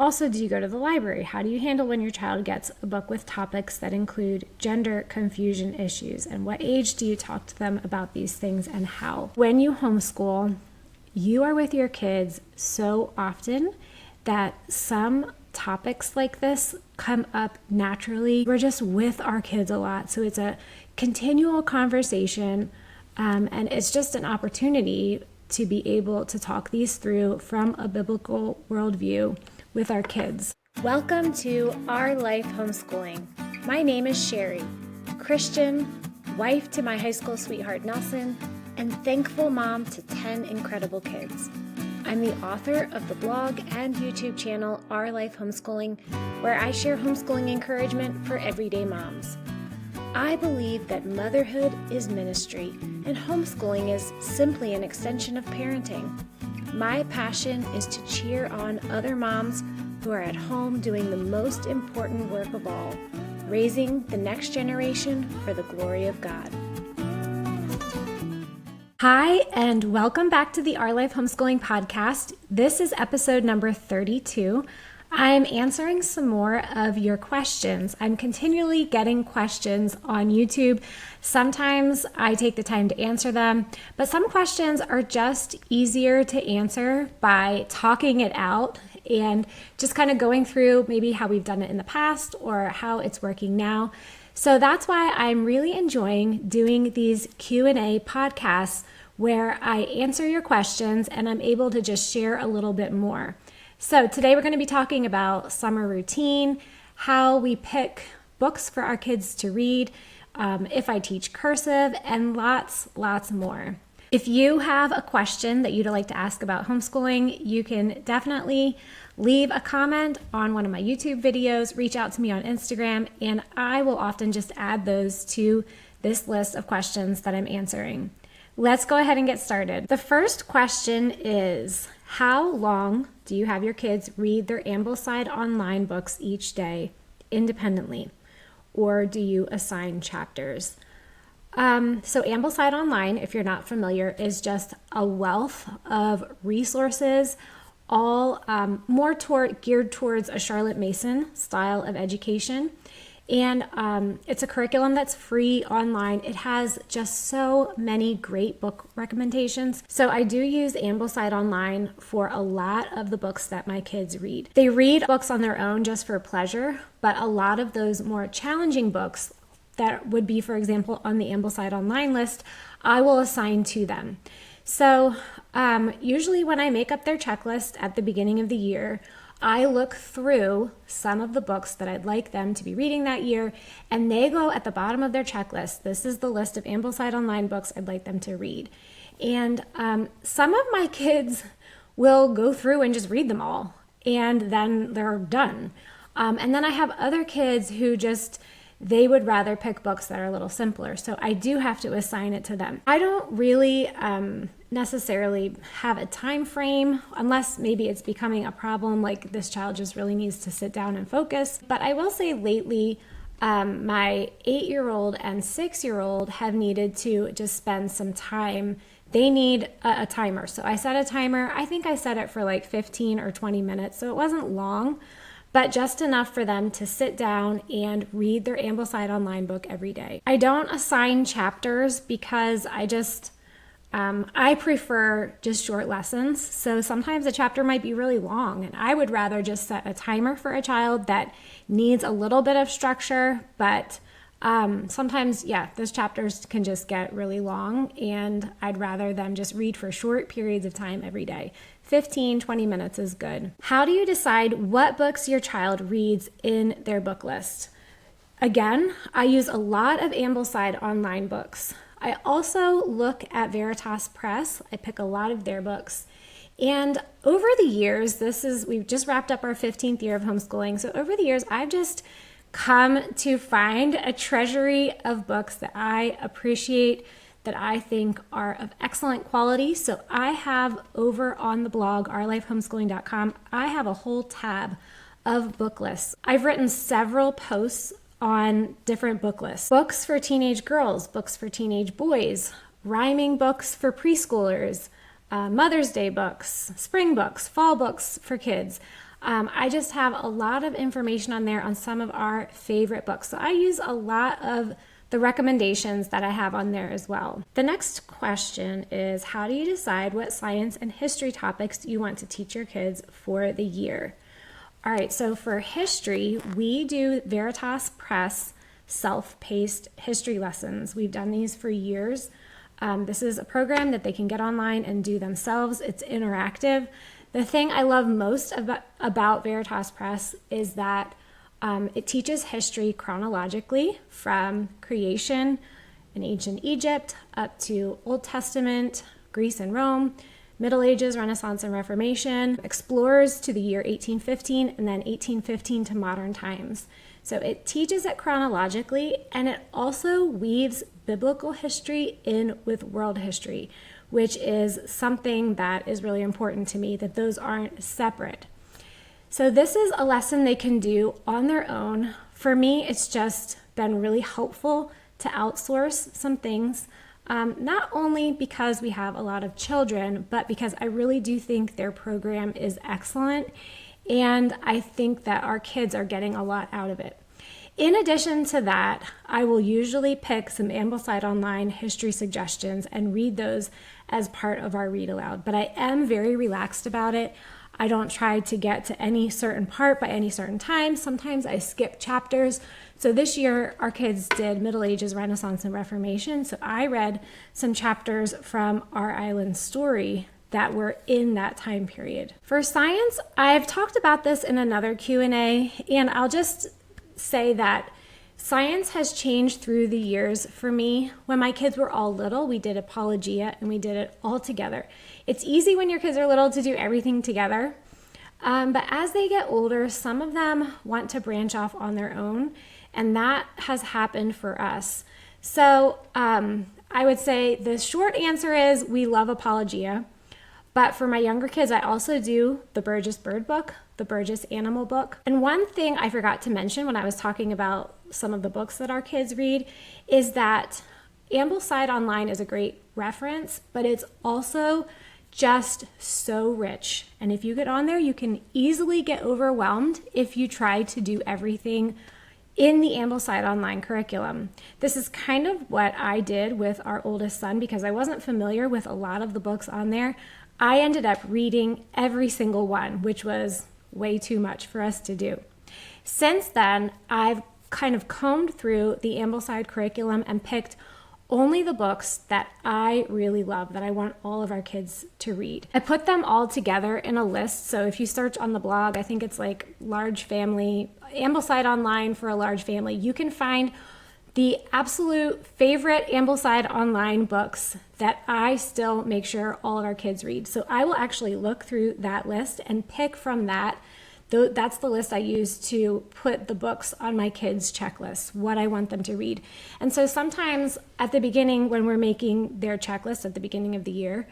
Also, do you go to the library? How do you handle when your child gets a book with topics that include gender confusion issues? And what age do you talk to them about these things and how? When you homeschool, you are with your kids so often that some topics like this come up naturally. We're just with our kids a lot. So it's a continual conversation, and it's just an opportunity to be able to talk these through from a biblical worldview with our kids. Welcome to Our Life Homeschooling. My name is Sherry, Christian, wife to my high school sweetheart Nelson, and thankful mom to 10 incredible kids. I'm the author of the blog and YouTube channel Our Life Homeschooling, where I share homeschooling encouragement for everyday moms. I believe that motherhood is ministry, and homeschooling is simply an extension of parenting. My passion is to cheer on other moms who are at home doing the most important work of all, raising the next generation for the glory of God. Hi, and welcome back to the Our Life Homeschooling podcast. This is episode number 32. I'm answering some more of your questions. I'm continually getting questions on YouTube. Sometimes I take the time to answer them, but some questions are just easier to answer by talking it out and just kind of going through maybe how we've done it in the past or how it's working now. So that's why I'm really enjoying doing these Q&A podcasts where I answer your questions and I'm able to just share a little bit more. So today we're going to be talking about summer routine, how we pick books for our kids to read, if I teach cursive, and lots more. If you have a question that you'd like to ask about homeschooling, you can definitely leave a comment on one of my YouTube videos, reach out to me on Instagram, and I will often just add those to this list of questions that I'm answering. Let's go ahead and get started. The first question is, how long do you have your kids read their Ambleside online books each day independently? Or do you assign chapters? So Ambleside Online, if you're not familiar, is just a wealth of resources, all geared towards a Charlotte Mason style of education. And it's a curriculum that's free online. It has just so many great book recommendations. So I do use Ambleside Online for a lot of the books that my kids read. They read books on their own just for pleasure, but a lot of those more challenging books that would be, for example, on the Ambleside Online list, I will assign to them. So usually when I make up their checklist at the beginning of the year, I look through some of the books that I'd like them to be reading that year, and they go at the bottom of their checklist. This is the list of Ambleside Online books I'd like them to read. And some of my kids will go through and just read them all, and then they're done. And then I have other kids who they would rather pick books that are a little simpler. So I do have to assign it to them. I don't really necessarily have a time frame, unless maybe it's becoming a problem, like this child just really needs to sit down and focus. But I will say lately, my 8-year-old and 6-year-old have needed to just spend some time. They need a timer. So I set a timer. I think I set it for like 15 or 20 minutes. So it wasn't long, but just enough for them to sit down and read their Ambleside Online book every day. I don't assign chapters because I prefer just short lessons. So sometimes a chapter might be really long, and I would rather just set a timer for a child that needs a little bit of structure, but sometimes, those chapters can just get really long, and I'd rather them just read for short periods of time every day. 15, 20 minutes is good. How do you decide what books your child reads in their book list? Again, I use a lot of Ambleside Online books. I also look at Veritas Press. I pick a lot of their books. And over the years, we've just wrapped up our 15th year of homeschooling. So over the years, I've just come to find a treasury of books that I appreciate, that I think are of excellent quality. So I have over on the blog, ourlifehomeschooling.com, I have a whole tab of book lists. I've written several posts on different book lists. Books for teenage girls, books for teenage boys, rhyming books for preschoolers, Mother's Day books, spring books, fall books for kids. I just have a lot of information on there on some of our favorite books. So I use a lot of the recommendations that I have on there as well. The next question is, how do you decide what science and history topics you want to teach your kids for the year? All right, so for history, we do Veritas Press self-paced history lessons. We've done these for years. This is a program that they can get online and do themselves. It's interactive. The thing I love most about Veritas Press is that it teaches history chronologically from creation in ancient Egypt up to Old Testament, Greece and Rome, Middle Ages, Renaissance and Reformation, explores to the year 1815, and then 1815 to modern times. So it teaches it chronologically, and it also weaves biblical history in with world history, which is something that is really important to me, that those aren't separate. So this is a lesson they can do on their own. For me, it's just been really helpful to outsource some things, not only because we have a lot of children, but because I really do think their program is excellent, and I think that our kids are getting a lot out of it. In addition to that, I will usually pick some Ambleside Online history suggestions and read those as part of our read aloud, but I am very relaxed about it. I don't try to get to any certain part by any certain time. Sometimes I skip chapters. So this year, our kids did Middle Ages, Renaissance, and Reformation. So I read some chapters from Our Island Story that were in that time period. For science, I've talked about this in another Q&A, and I'll just say that science has changed through the years for me. When my kids were all little, we did Apologia, and we did it all together. It's easy when your kids are little to do everything together, but as they get older, some of them want to branch off on their own, and that has happened for us. So I would say the short answer is we love Apologia, but for my younger kids, I also do the Burgess Bird Book, the Burgess Animal Book. And one thing I forgot to mention when I was talking about some of the books that our kids read is that Ambleside Online is a great reference, but it's also just so rich. And if you get on there, you can easily get overwhelmed if you try to do everything in the Ambleside Online curriculum. This is kind of what I did with our oldest son because I wasn't familiar with a lot of the books on there. I ended up reading every single one, which was way too much for us to do. Since then, I've kind of combed through the Ambleside curriculum and picked only the books that I really love, that I want all of our kids to read. I put them all together in a list. So if you search on the blog, I think it's like large family, Ambleside Online for a large family, you can find the absolute favorite Ambleside Online books that I still make sure all of our kids read. So I will actually look through that list and pick from that. That's the list I use to put the books on my kids' checklist, what I want them to read. And so sometimes at the beginning, when we're making their checklist at the beginning of the year,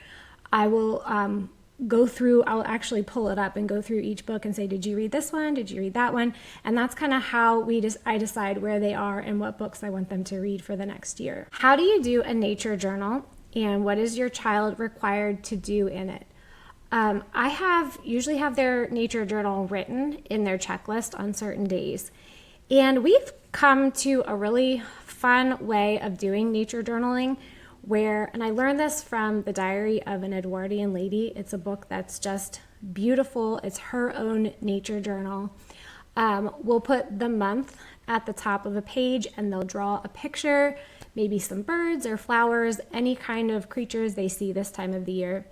I will I'll actually pull it up and go through each book and say, did you read this one? Did you read that one? And that's kind of how I decide where they are and what books I want them to read for the next year. How do you do a nature journal, and what is your child required to do in it? I usually have their nature journal written in their checklist on certain days. And we've come to a really fun way of doing nature journaling and I learned this from The Diary of an Edwardian Lady. It's a book that's just beautiful. It's her own nature journal. We'll put the month at the top of a page and they'll draw a picture, maybe some birds or flowers, any kind of creatures they see this time of the year.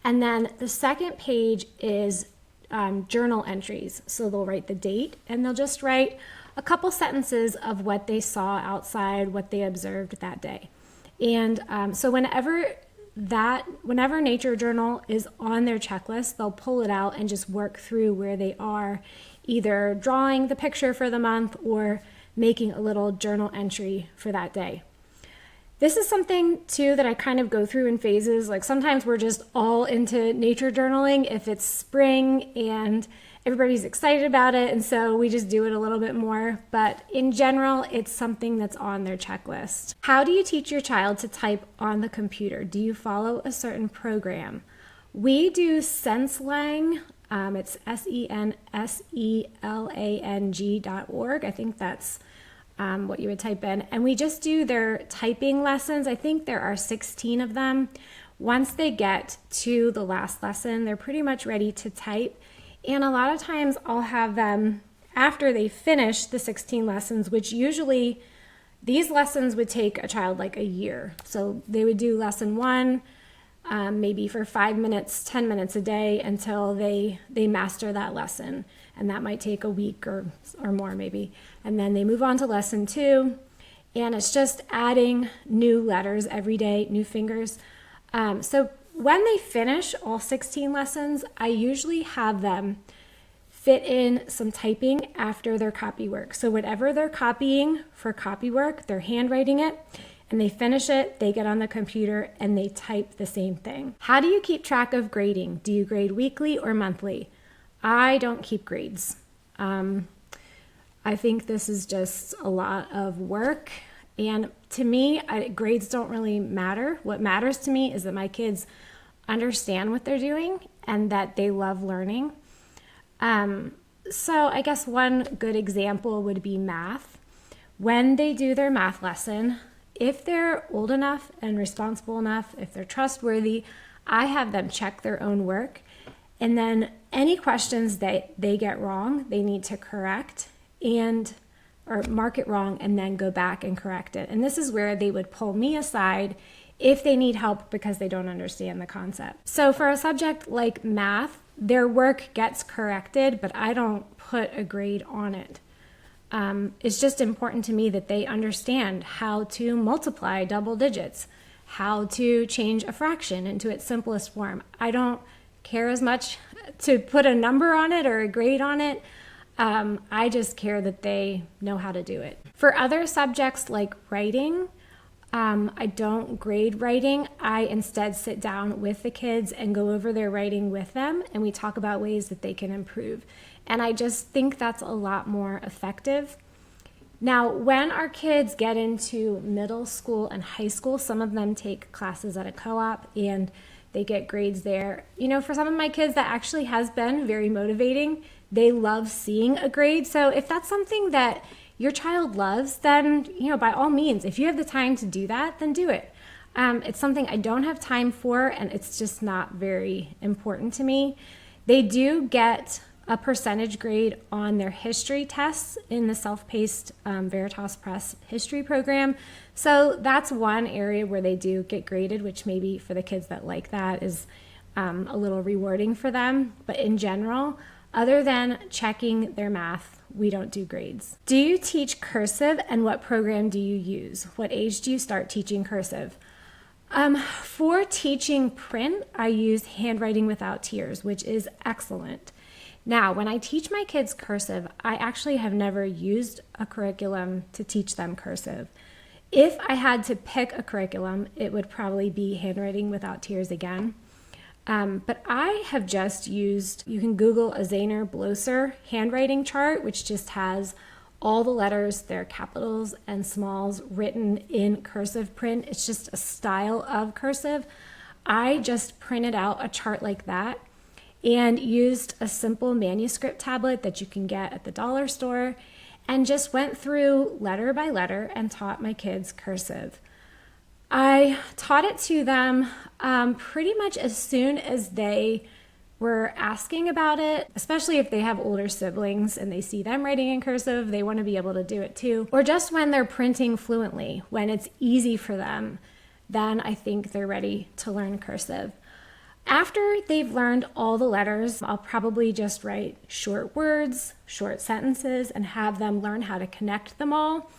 And then the second page is journal entries. So they'll write the date and they'll just write a couple sentences of what they saw outside, what they observed that day. And so whenever nature journal is on their checklist, they'll pull it out and just work through where they are, either drawing the picture for the month or making a little journal entry for that day. This is something too that I kind of go through in phases. Like sometimes we're just all into nature journaling if it's spring and everybody's excited about it, and so we just do it a little bit more. But in general, it's something that's on their checklist. How do you teach your child to type on the computer? Do you follow a certain program? We do SenseLang. It's senselang.org. I think that's what you would type in. And we just do their typing lessons. I think there are 16 of them. Once they get to the last lesson, they're pretty much ready to type. And a lot of times I'll have them, after they finish the 16 lessons, which usually these lessons would take a child like a year. So they would do lesson 1, maybe for 5 minutes, 10 minutes a day until they master that lesson. And that might take a week or more maybe. And then they move on to lesson 2. And it's just adding new letters every day, new fingers. So when they finish all 16 lessons, I usually have them fit in some typing after their copy work. So whatever they're copying for copy work, they're handwriting it, and they finish it, they get on the computer, and they type the same thing. How do you keep track of grading? Do you grade weekly or monthly? I don't keep grades. I think this is just a lot of work. And to me, grades don't really matter. What matters to me is that my kids understand what they're doing and that they love learning. So I guess one good example would be math. When they do their math lesson, if they're old enough and responsible enough, if they're trustworthy, I have them check their own work. And then any questions that they get wrong, they need to correct or mark it wrong and then go back and correct it. And this is where they would pull me aside if they need help because they don't understand the concept. So for a subject like math, their work gets corrected, but I don't put a grade on it. It's just important to me that they understand how to multiply double digits, how to change a fraction into its simplest form. I don't care as much to put a number on it or a grade on it. I just care that they know how to do it. For other subjects like writing, I don't grade writing. I instead sit down with the kids and go over their writing with them, and we talk about ways that they can improve. And I just think that's a lot more effective. Now, when our kids get into middle school and high school, some of them take classes at a co-op and they get grades there. You know, for some of my kids, that actually has been very motivating. They love seeing a grade. So if that's something that your child loves, then, you know, by all means, if you have the time to do that, then do it. It's something I don't have time for, and it's just not very important to me. They do get a percentage grade on their history tests in the self-paced Veritas Press history program. So that's one area where they do get graded, which maybe for the kids that like that is a little rewarding for them. But in general, other than checking their math, we don't do grades. Do you teach cursive, and what program do you use? What age do you start teaching cursive? For teaching print, I use Handwriting Without Tears, which is excellent. Now, when I teach my kids cursive, I actually have never used a curriculum to teach them cursive. If I had to pick a curriculum, it would probably be Handwriting Without Tears again. But I have just used, you can Google a Zahner-Blosser handwriting chart, which just has all the letters, their capitals and smalls written in cursive print. It's just a style of cursive. I just printed out a chart like that and used a simple manuscript tablet that you can get at the dollar store and just went through letter by letter and taught my kids cursive. I taught it to them pretty much as soon as they were asking about it, especially if they have older siblings and they see them writing in cursive, they want to be able to do it too. Or just when they're printing fluently, when it's easy for them, then I think they're ready to learn cursive. After they've learned all the letters, I'll probably just write short words, short sentences, and have them learn how to connect them all.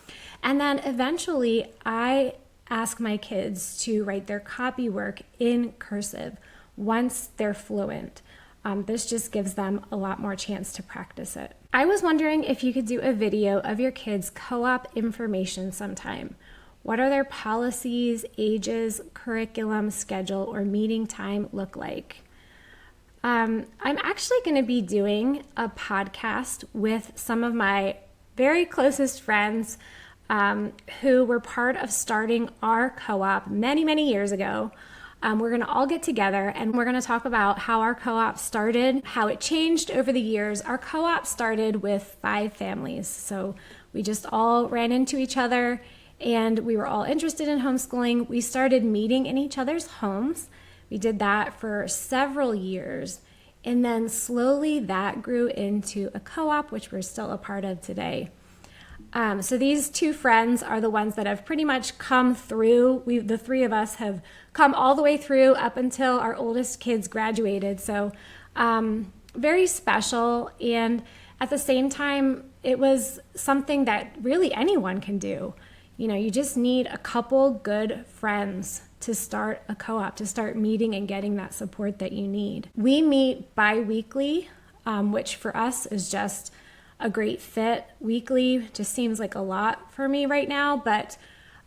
And then eventually I ask my kids to write their copy work in cursive once they're fluent. This just gives them a lot more chance to practice it. I was wondering if you could do a video of your kids' co-op information sometime. What are their policies, ages, curriculum, schedule, or meeting time look like? I'm actually going to be doing a podcast with some of my very closest friends who were part of starting our co-op many, many years ago. We're going to all get together and we're going to talk about how our co-op started, how it changed over the years. Our co-op started with 5 families. So we just all ran into each other and we were all interested in homeschooling. We started meeting in each other's homes. We did that for several years. And then slowly that grew into a co-op, which we're still a part of today. So these 2 friends are the ones that have pretty much come through. The 3 of us have come all the way through up until our oldest kids graduated. So very special. And at the same time, it was something that really anyone can do. You know, you just need a couple good friends to start a co-op, to start meeting and getting that support that you need. We meet bi-weekly, which for us is just a great fit. Weekly just seems like a lot for me right now, but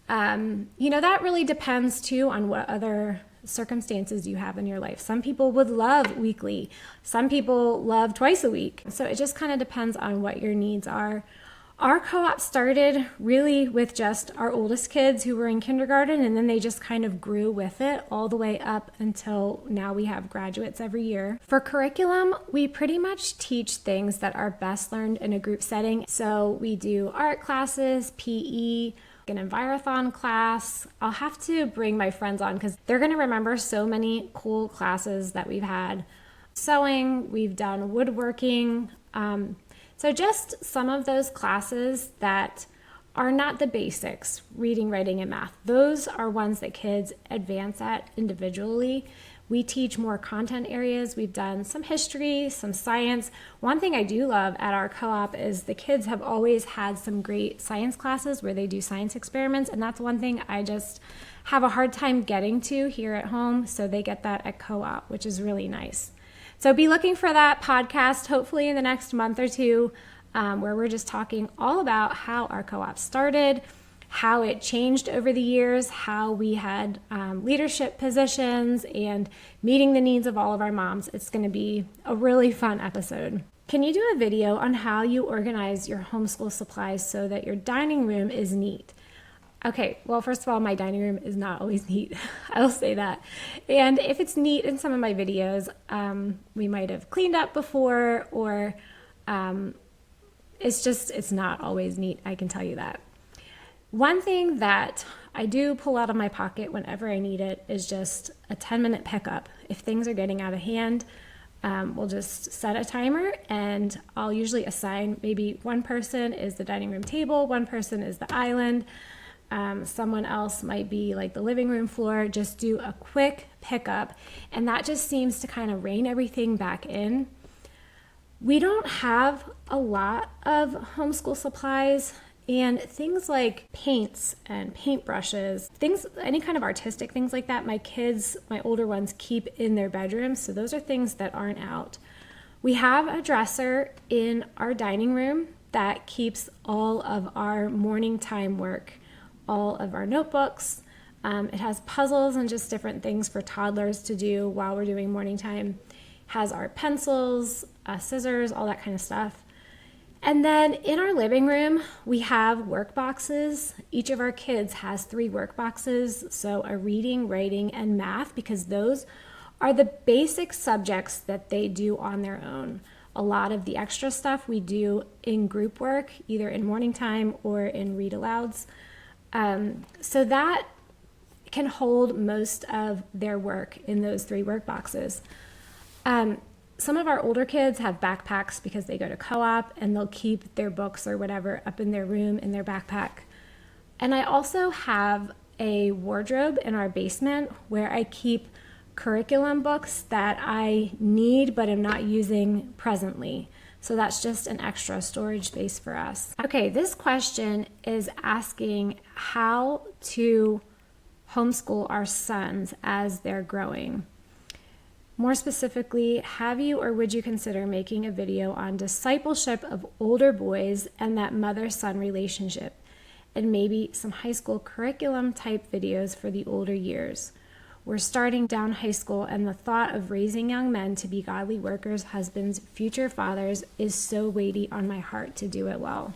that really depends too on what other circumstances you have in your life. Some people would love weekly. Some people love twice a week. So it just kind of depends on what your needs are. Our co-op started really with just our oldest kids who were in kindergarten, and then they just kind of grew with it all the way up until now we have graduates every year. For curriculum, we pretty much teach things that are best learned in a group setting. So we do art classes, PE, an envirothon class. I'll have to bring my friends on because they're going to remember so many cool classes that we've had. Sewing, we've done woodworking, so just some of those classes that are not the basics, reading, writing, and math. Those are ones that kids advance at individually. We teach more content areas. We've done some history, some science. One thing I do love at our co-op is the kids have always had some great science classes where they do science experiments, and that's one thing I just have a hard time getting to here at home, so they get that at co-op, which is really nice. So be looking for that podcast, hopefully in the next month or 2, where we're just talking all about how our co-op started, how it changed over the years, how we had leadership positions, and meeting the needs of all of our moms. It's going to be a really fun episode. Can you do a video on how you organize your homeschool supplies so that your dining room is neat? Okay, well, first of all, my dining room is not always neat. I will say that. And if it's neat in some of my videos, we might have cleaned up before, or it's not always neat. I can tell you that. One thing that I do pull out of my pocket whenever I need it is just a 10-minute pickup. If things are getting out of hand, we'll just set a timer, and I'll usually assign maybe one person is the dining room table, one person is the island, someone else might be like the living room floor. Just do a quick pickup, and that just seems to kind of rein everything back in. We don't have a lot of homeschool supplies, and things like paints and paintbrushes, any kind of artistic things like that, my kids, my older ones, keep in their bedrooms, so those are things that aren't out. We have a dresser in our dining room that keeps all of our morning time work, all of our notebooks. It has puzzles and just different things for toddlers to do while we're doing morning time. Has our pencils, scissors, all that kind of stuff. And then in our living room, we have work boxes. Each of our kids has 3 work boxes, so a reading, writing, and math, because those are the basic subjects that they do on their own. A lot of the extra stuff we do in group work, either in morning time or in read-alouds. So that can hold most of their work in those 3 work boxes. Some of our older kids have backpacks because they go to co-op, and they'll keep their books or whatever up in their room in their backpack. And I also have a wardrobe in our basement where I keep curriculum books that I need but am not using presently. So that's just an extra storage space for us. Okay, this question is asking how to homeschool our sons as they're growing. More specifically, have you or would you consider making a video on discipleship of older boys and that mother-son relationship, and maybe some high school curriculum type videos for the older years? We're starting down high school, and the thought of raising young men to be godly workers, husbands, future fathers is so weighty on my heart to do it well.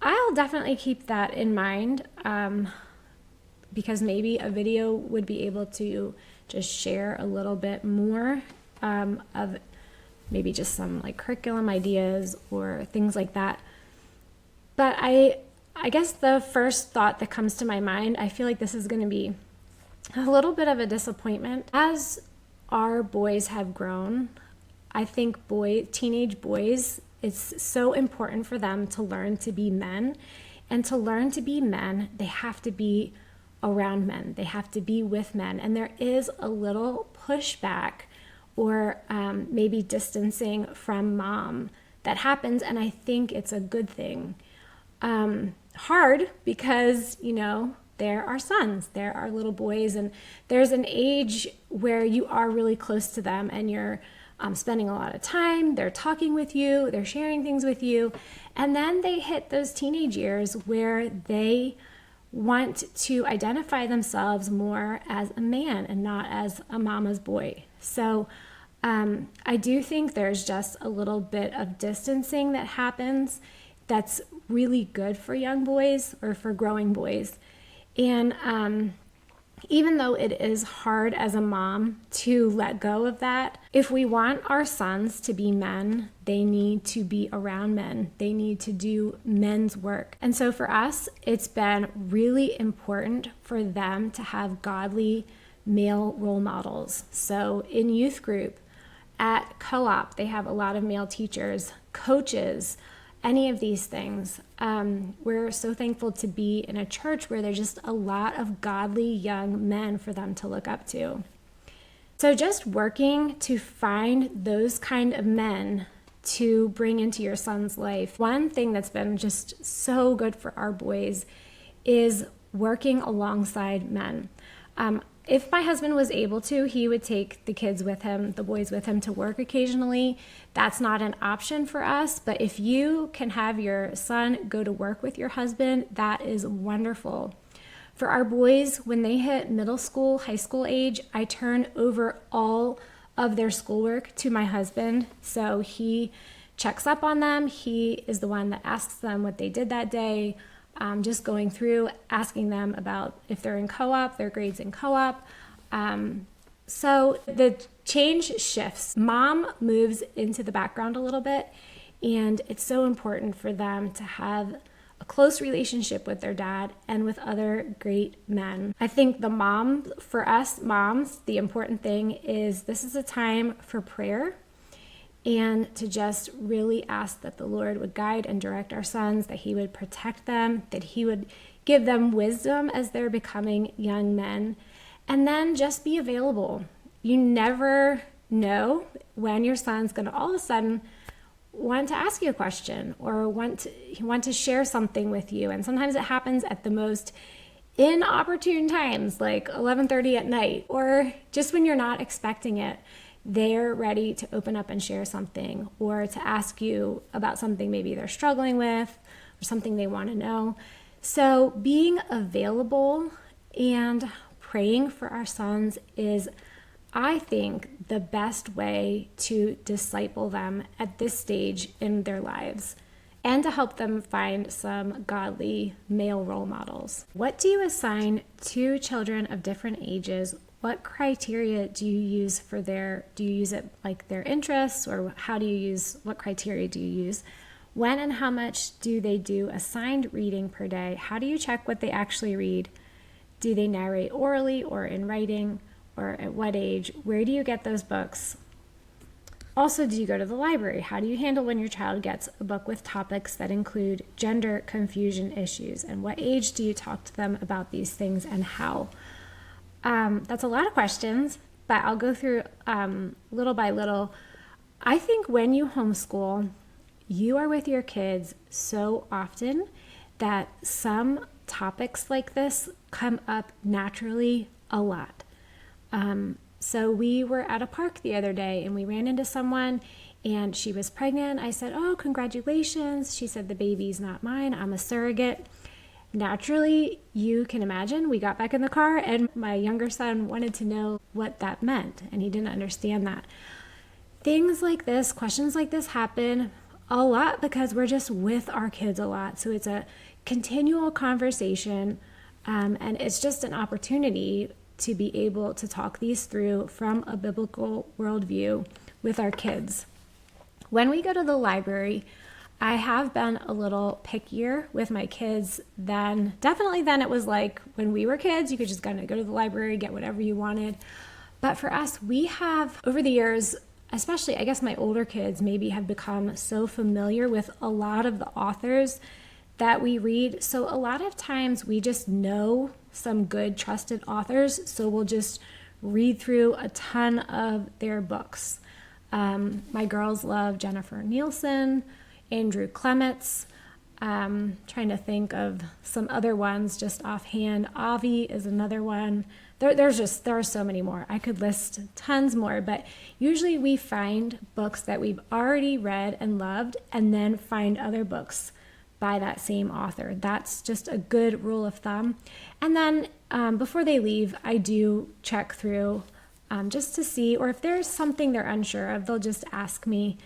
I'll definitely keep that in mind. because maybe a video would be able to just share a little bit more of maybe just some like curriculum ideas or things like that. But I guess the first thought that comes to my mind, I feel like this is going to be a little bit of a disappointment. As our boys have grown, I think teenage boys, it's so important for them to learn to be men. And to learn to be men, they have to be around men. They have to be with men. And there is a little pushback or maybe distancing from mom that happens. And I think it's a good thing. Hard because, they're our sons, they're our little boys. And there's an age where you are really close to them and you're spending a lot of time, they're talking with you, they're sharing things with you, and then they hit those teenage years where they want to identify themselves more as a man and not as a mama's boy. So I do think there's just a little bit of distancing that happens that's really good for young boys or for growing boys. And even though it is hard as a mom to let go of that, if we want our sons to be men, they need to be around men. They need to do men's work. And so for us, it's been really important for them to have godly male role models. So in youth group, at co-op, they have a lot of male teachers, coaches, any of these things. We're so thankful to be in a church where there's just a lot of godly young men for them to look up to. So just working to find those kind of men to bring into your son's life. One thing that's been just so good for our boys is working alongside men. If my husband was able to, he would take the kids with him, the boys with him to work occasionally. That's not an option for us, but if you can have your son go to work with your husband, that is wonderful. For our boys, when they hit middle school, high school age, I turn over all of their schoolwork to my husband. So he checks up on them. He is the one that asks them what they did that day. Just going through, asking them about if they're in co-op, their grades in co-op. So the change shifts. Mom moves into the background a little bit, and it's so important for them to have a close relationship with their dad and with other great men. I think for us moms, the important thing is this is a time for prayer and to just really ask that the Lord would guide and direct our sons, that he would protect them, that he would give them wisdom as they're becoming young men, and then just be available. You never know when your son's going to all of a sudden want to ask you a question or want to share something with you. And sometimes it happens at the most inopportune times, like 11:30 at night, or just when you're not expecting it. They're ready to open up and share something or to ask you about something maybe they're struggling with or something they want to know. So being available and praying for our sons is, I think, the best way to disciple them at this stage in their lives and to help them find some godly male role models. What do you assign to children of different ages? What criteria do you use do you use it like their interests, or what criteria do you use? When and how much do they do assigned reading per day? How do you check what they actually read? Do they narrate orally or in writing, or at what age? Where do you get those books? Also, do you go to the library? How do you handle when your child gets a book with topics that include gender confusion issues? And what age do you talk to them about these things and how? That's a lot of questions, but I'll go through little by little. I think when you homeschool, you are with your kids so often that some topics like this come up naturally a lot. So we were at a park the other day and we ran into someone and she was pregnant. I said, "Oh, congratulations." She said, "The baby's not mine. I'm a surrogate." Naturally, you can imagine, we got back in the car and my younger son wanted to know what that meant, and he didn't understand that. Things like this, questions like this happen a lot because we're just with our kids a lot. So it's a continual conversation And it's just an opportunity to be able to talk these through from a biblical worldview with our kids. When we go to the library, I have been a little pickier with my kids than it was like when we were kids. You could just kind of go to the library, get whatever you wanted. But for us, we have, over the years, especially I guess my older kids maybe have become so familiar with a lot of the authors that we read. So a lot of times we just know some good trusted authors. So we'll just read through a ton of their books. My girls love Jennifer Nielsen, Andrew Clements. Trying to think of some other ones just offhand. Avi is another one. There are so many more. I could list tons more, but usually we find books that we've already read and loved and then find other books by that same author. That's just a good rule of thumb. And then before they leave, I do check through just to see, or if there's something they're unsure of, they'll just ask me.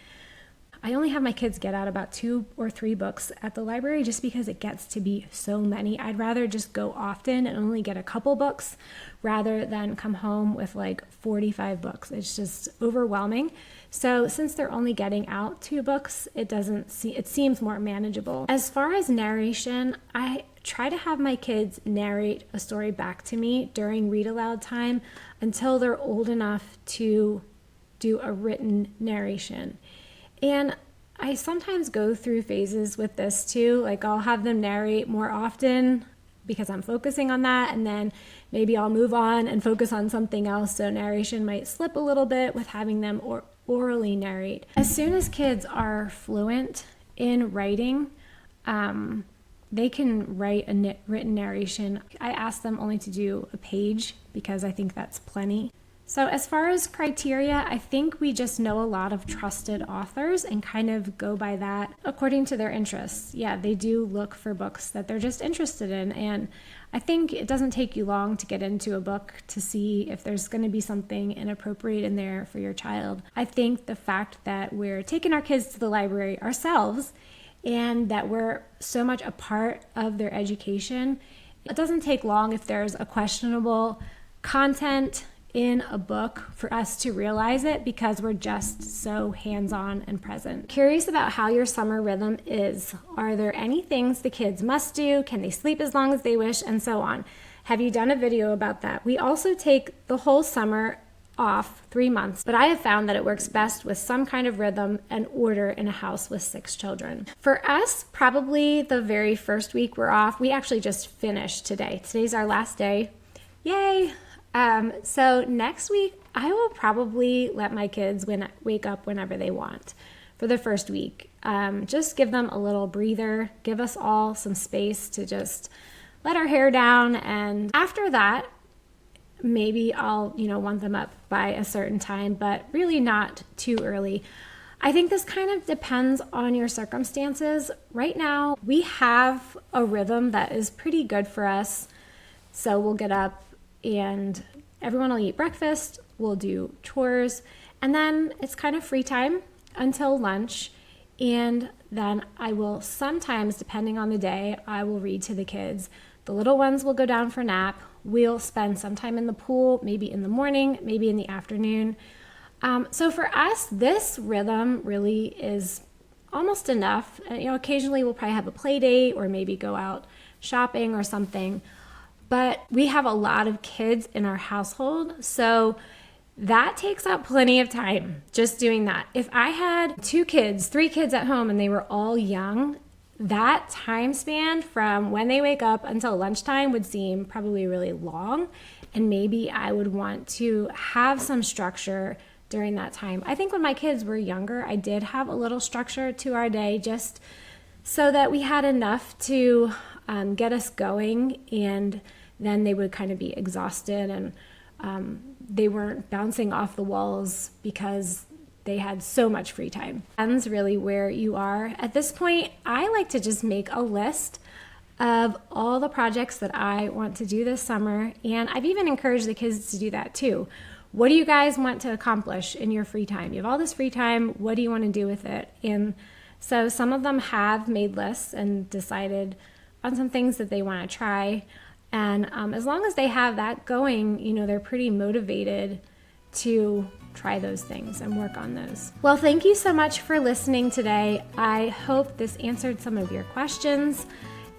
I only have my kids get out about 2 or 3 books at the library just because it gets to be so many. I'd rather just go often and only get a couple books rather than come home with like 45 books. It's just overwhelming. So since they're only getting out 2 books, it seems more manageable. As far as narration, I try to have my kids narrate a story back to me during read aloud time until they're old enough to do a written narration. And I sometimes go through phases with this too. Like I'll have them narrate more often because I'm focusing on that, and then maybe I'll move on and focus on something else. So narration might slip a little bit with having them orally narrate. As soon as kids are fluent in writing, they can write a written narration. I ask them only to do a page because I think that's plenty. So as far as criteria, I think we just know a lot of trusted authors and kind of go by that according to their interests. Yeah, they do look for books that they're just interested in. And I think it doesn't take you long to get into a book to see if there's going to be something inappropriate in there for your child. I think the fact that we're taking our kids to the library ourselves and that we're so much a part of their education, it doesn't take long if there's a questionable content in a book for us to realize it because we're just so hands-on and present. Curious about how your summer rhythm is. Are there any things the kids must do? Can they sleep as long as they wish? And so on. Have you done a video about that? We also take the whole summer off, 3 months, but I have found that it works best with some kind of rhythm and order in a house with 6 children. For us, probably the very first week we're off. We actually just finished today. Today's our last day. Yay! So next week, I will probably let my kids wake up whenever they want for the first week. Just give them a little breather, give us all some space to just let our hair down. And after that, maybe I'll, want them up by a certain time, but really not too early. I think this kind of depends on your circumstances. Right now, we have a rhythm that is pretty good for us. So we'll get up and everyone will eat breakfast, we'll do chores, and then it's kind of free time until lunch. And then I will sometimes, depending on the day, I will read to the kids. The little ones will go down for a nap. We'll spend some time in the pool, maybe in the morning, maybe in the afternoon. So for us, this rhythm really is almost enough. Occasionally we'll probably have a play date or maybe go out shopping or something. But we have a lot of kids in our household, so that takes up plenty of time just doing that. If I had 2 kids, 3 kids at home, and they were all young, that time span from when they wake up until lunchtime would seem probably really long, and maybe I would want to have some structure during that time. I think when my kids were younger, I did have a little structure to our day just so that we had enough to get us going, and then they would kind of be exhausted and they weren't bouncing off the walls because they had so much free time. Depends really where you are. At this point, I like to just make a list of all the projects that I want to do this summer, and I've even encouraged the kids to do that too. What do you guys want to accomplish in your free time? You have all this free time, what do you want to do with it? And so some of them have made lists and decided on some things that they want to try. And as long as they have that going, they're pretty motivated to try those things and work on those. Well, thank you so much for listening today. I hope this answered some of your questions.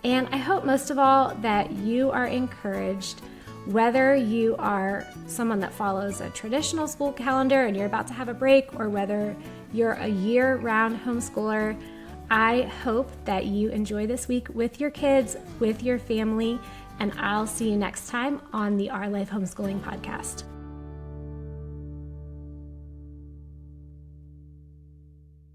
And I hope most of all that you are encouraged, whether you are someone that follows a traditional school calendar and you're about to have a break, or whether you're a year-round homeschooler. I hope that you enjoy this week with your kids, with your family, and I'll see you next time on the Our Life Homeschooling podcast.